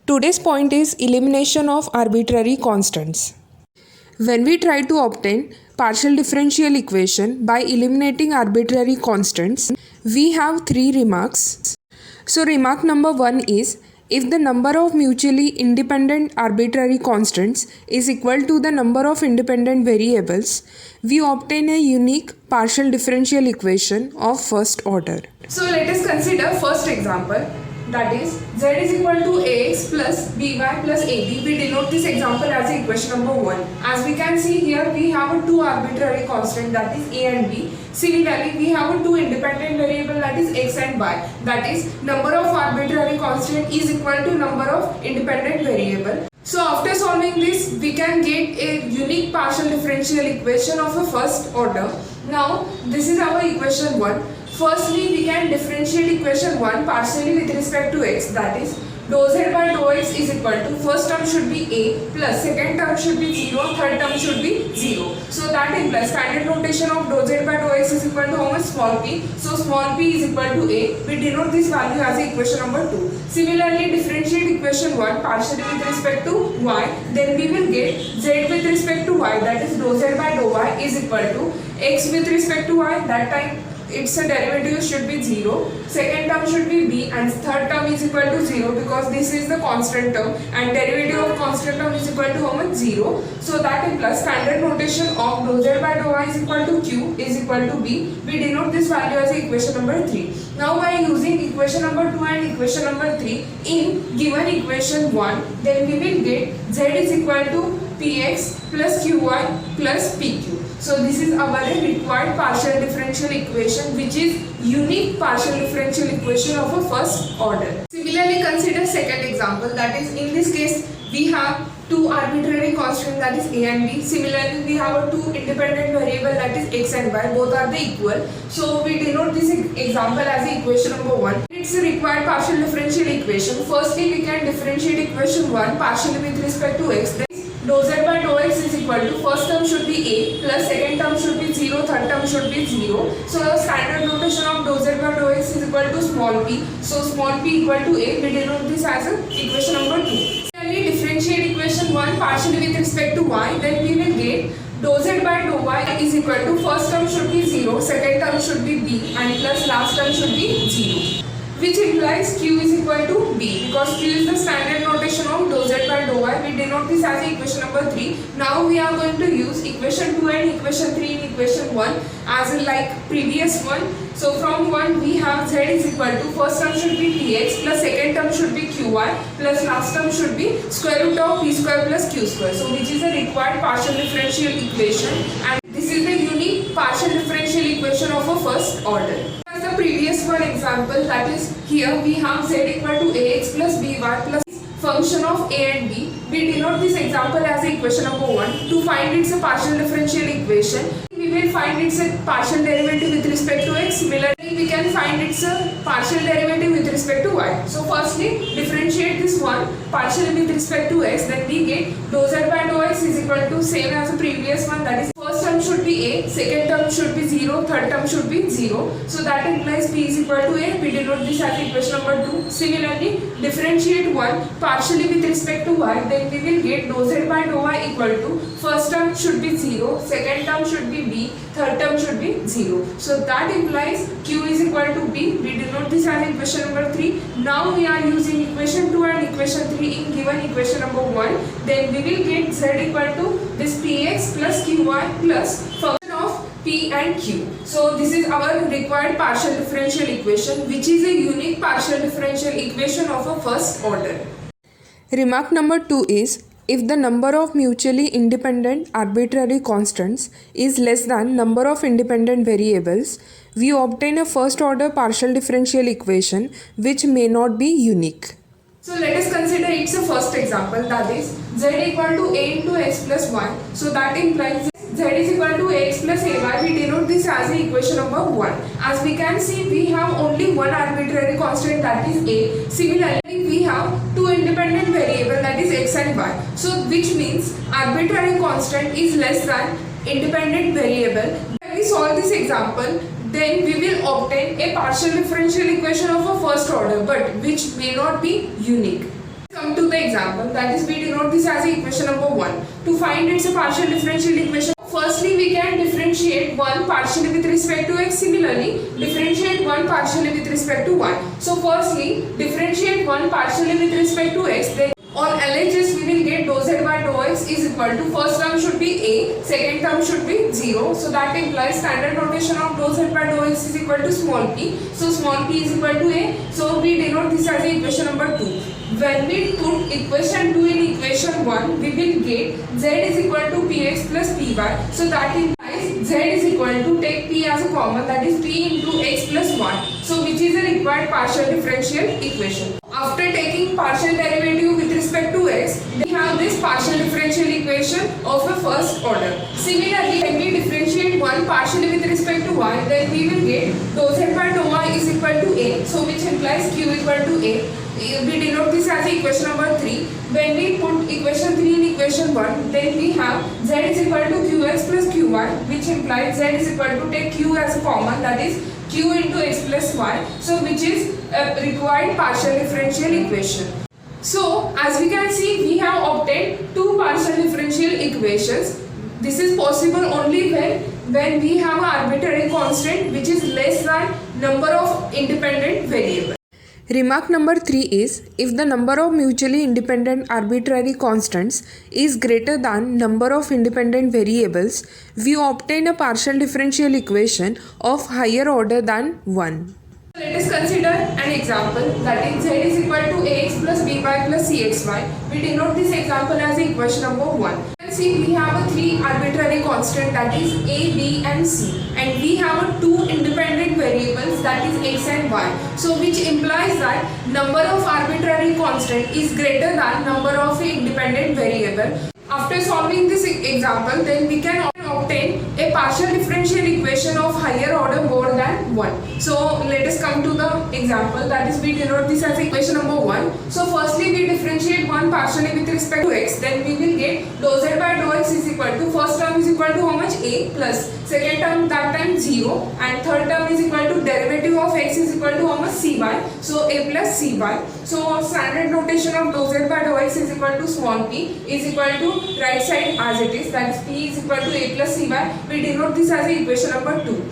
Today's point is elimination of arbitrary constants. When we try to obtain partial differential equation by eliminating arbitrary constants, we have three remarks. So remark number 1 is, if the number of mutually independent arbitrary constants is equal to the number of independent variables, we obtain a unique partial differential equation of first order. So let us consider first example, that is z is equal to ax plus by plus ab. We denote this example as equation number 1. As we can see here, we have a two arbitrary constant, that is a and b. Similarly, we have a two independent variable, that is x and y. That is, number of arbitrary constant is equal to number of independent variable. So after solving this, we can get a unique partial differential equation of a first order. Now this is our equation 1. Firstly, we can differentiate equation 1 partially with respect to x, that is dou z by dou x is equal to, first term should be a plus second term should be 0, third term should be 0. So that implies standard notation of dou z by dou x is equal to how much? Small p. So small p is equal to a. We denote this value as equation number 2. Similarly, differentiate equation 1 partially with respect to y, then we will get z with respect to y, that is dou z by dou y is equal to x with respect to y, that time its a derivative should be 0, second term should be b, and third term is equal to 0 because this is the constant term and derivative of constant term is equal to how much? 0. So that implies standard notation of dou z by dou y is equal to q is equal to b. We denote this value as equation number 3. Now by using equation number 2 and equation number 3 in given equation 1, then we will get z is equal to px plus qy plus pq. So this is our required partial differential equation, which is unique partial differential equation of a first order. Similarly, consider second example, that is in this case we have two arbitrary constants, that is a and b. Similarly, we have a two independent variable, that is x and y, both are the equal. So we denote this example as equation number 1. It's a required partial differential equation. Firstly, we can differentiate equation 1 partially with respect to x. Dou z by dou x is equal to, first term should be a plus second term should be 0, third term should be 0. So the standard notation of dou z by dou x is equal to small p. So small p equal to a. We denote this as a equation number 2. Similarly, differentiate equation 1 partially with respect to y, then we will get dou z by dou y is equal to, first term should be 0, second term should be b, and plus last term should be 0. Which implies q is equal to b, because q is the standard notation of dou z by dou y. We denote this as equation number 3. Now we are going to use equation 2 and equation 3 in equation 1 as in like previous one. So from 1 we have z is equal to, first term should be px plus second term should be qy plus last term should be square root of p square plus q square. So which is a required partial differential equation, and this is the unique partial differential equation of a first order. The previous one example, that is here we have z equal to ax plus by plus function of a and b. We denote this example as equation number 1. To find its a partial differential equation, we will find its a partial derivative with respect to x. Similarly, we can find its a partial derivative with respect to y. So firstly, differentiate this one partially with respect to x, then we get dou z by dou x is equal to same as the previous one, that is first term should be a, second term should be 0, third term should be 0. So that implies p is equal to a. We denote this as equation number 2. Similarly, differentiate 1 partially with respect to y, then we will get dou z by dou y equal to, first term should be 0, second term should be b, third term should be 0. So that implies q is equal to b. We denote this as equation number 3. Now we are using equation 2 and equation 3 in given equation number 1. Then we will get z equal to this px plus qy plus function of p and q. So this is our required partial differential equation, which is a unique partial differential equation of a first order. Remark number 2 is, if the number of mutually independent arbitrary constants is less than number of independent variables, we obtain a first order partial differential equation which may not be unique. So let us consider it's a first example, that is z equal to a into x plus y. So that implies z is equal to ax plus ay. We denote this as the equation number 1. As we can see, we have only one arbitrary constant, that is a. Similarly, we have two independent variables, that is x and y. So which means arbitrary constant is less than independent variable. When we solve this example, then we will obtain a partial differential equation of a first order, but which may not be unique. Come to the example, that is we denote this as equation number 1. To find its a partial differential equation, firstly we can differentiate one partially with respect to x, similarly differentiate one partially with respect to y. So firstly differentiate one partially with respect to x, then on LHS we will get dou z by dou x is equal to, first term should be a, second term should be 0. So that implies standard notation of dou z by dou x is equal to small p. So small p is equal to a. So we denote this as equation number 2. When we put equation 2 in equation 1, we will get z is equal to px plus py. So that implies z is equal to, take p as a common, that is p into x plus 1. So which is a required partial differential equation. After taking partial derivative with respect to x, we have this partial differential equation of a first order. Similarly, when we differentiate one partially with respect to y, then we will get dou z by dou y is equal to a. So which implies q equal to a. We denote this as equation number 3. When we put equation 3 in equation 1, then we have z is equal to qx plus qy, which implies z is equal to, take q as a common, that is q into x plus y. So which is a required partial differential equation. So as we can see, we have obtained two partial differential equations. This is possible only when we have an arbitrary constant which is less than number of independent variables. Remark number 3 is, if the number of mutually independent arbitrary constants is greater than number of independent variables, we obtain a partial differential equation of higher order than 1. Let us consider an example, that is z is equal to ax plus by plus cxy. We denote this example as equation number 1. See, we have a 3 arbitrary constant, that is a, b and c, and we have a 2 independent variables, that is x and y. So which implies that number of arbitrary constant is greater than number of independent variable. After solving this example, then we can obtain a partial differential equation of higher order more than 1. So let us come to the example, that is we denote this as equation number 1. So firstly we differentiate one partially with respect to x, then we will get dou z by dou x is equal to, first term is equal to how much, a, plus second term that time 0, and third term is equal to derivative of x is equal to how much, cy. So a plus cy. So standard notation of dou z by dou x is equal to small p is equal to right side as it is, that is p is equal to a plus cy. We denote this as equation number 2.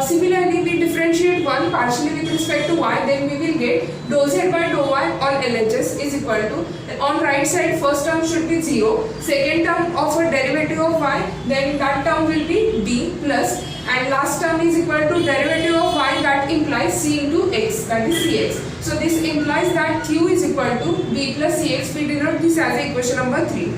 Similarly, we differentiate one partially with respect to y, then we will get dou z by dou y on LHS is equal to, on right side first term should be 0, second term of a derivative of y, then that term will be b plus, and last term is equal to derivative of y, that implies c into x, that is cx. So this implies that q is equal to b plus cx. We denote this as equation number 3.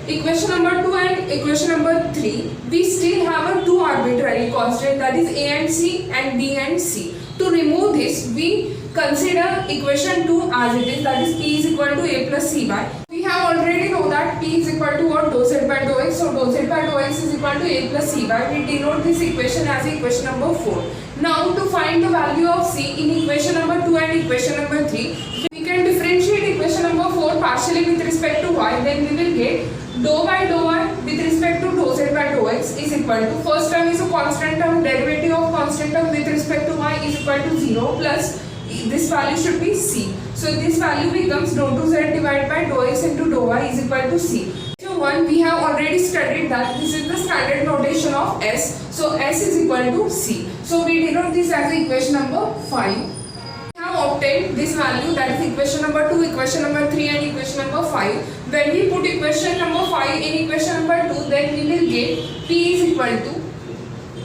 Equation number 2 and equation number 3, we still have a 2 arbitrary constant, that is a and c and b and c. To remove this, we consider equation 2 as it is, that is p is equal to a plus cy. We have already know that p is equal to what, dou z by dou x. So dou z by dou x is equal to a plus cy. We denote this equation as equation number 4. Now to find the value of c in equation number 2 and equation number 3, we can differentiate equation number 4 partially with respect to y, then we will get dou by dou y with respect to dou z by dou x is equal to, first term is a constant term, derivative of constant term with respect to y is equal to 0, plus this value should be c. So this value becomes dou to z divided by dou x into dou y is equal to c. So 1, we have already studied that this is the standard notation of s. So s is equal to c. So we denote this as equation number 5. Obtain this value, that is equation number 2, equation number 3 and equation number 5. When we put equation number 5 in equation number 2, then we will get p is equal to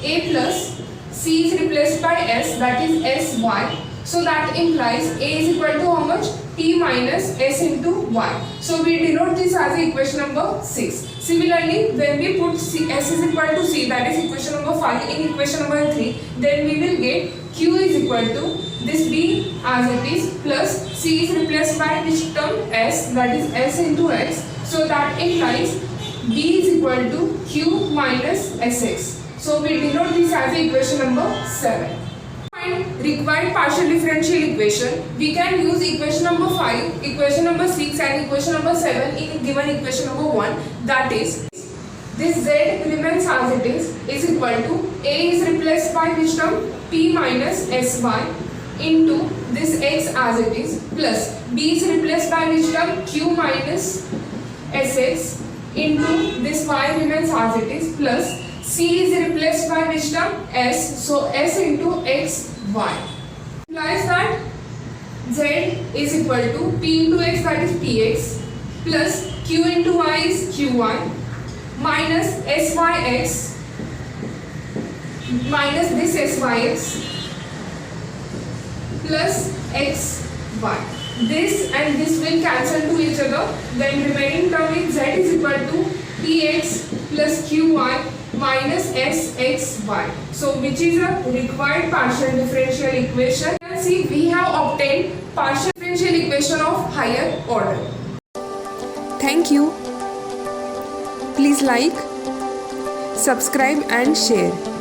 a plus c is replaced by s, that is sy. So that implies a is equal to how much, p minus s into y. So we denote this as equation number 6. Similarly, when we put s is equal to c, that is equation number 5 in equation number 3, then we will get q is equal to this b as it is, plus c is replaced by which term, s, that is s into x. So that implies b is equal to q minus sx. So we denote this as equation number 7. Find required partial differential equation. We can use equation number 5, equation number 6 and equation number 7 in given equation number 1, that is this z remains as it is equal to a is replaced by which term, p minus sy into this x as it is, plus b is replaced by which term? q minus sx into this y remains as it is, plus c is replaced by which term? s, so s into x y. Implies that z is equal to p into x, that is px, plus q into y is qy, minus syx minus this syx plus xy. This and this will cancel to each other. Then remaining term is z is equal to px plus qy minus sxy. So which is a required partial differential equation. You can see we have obtained partial differential equation of higher order. Thank you. Please like, subscribe and share.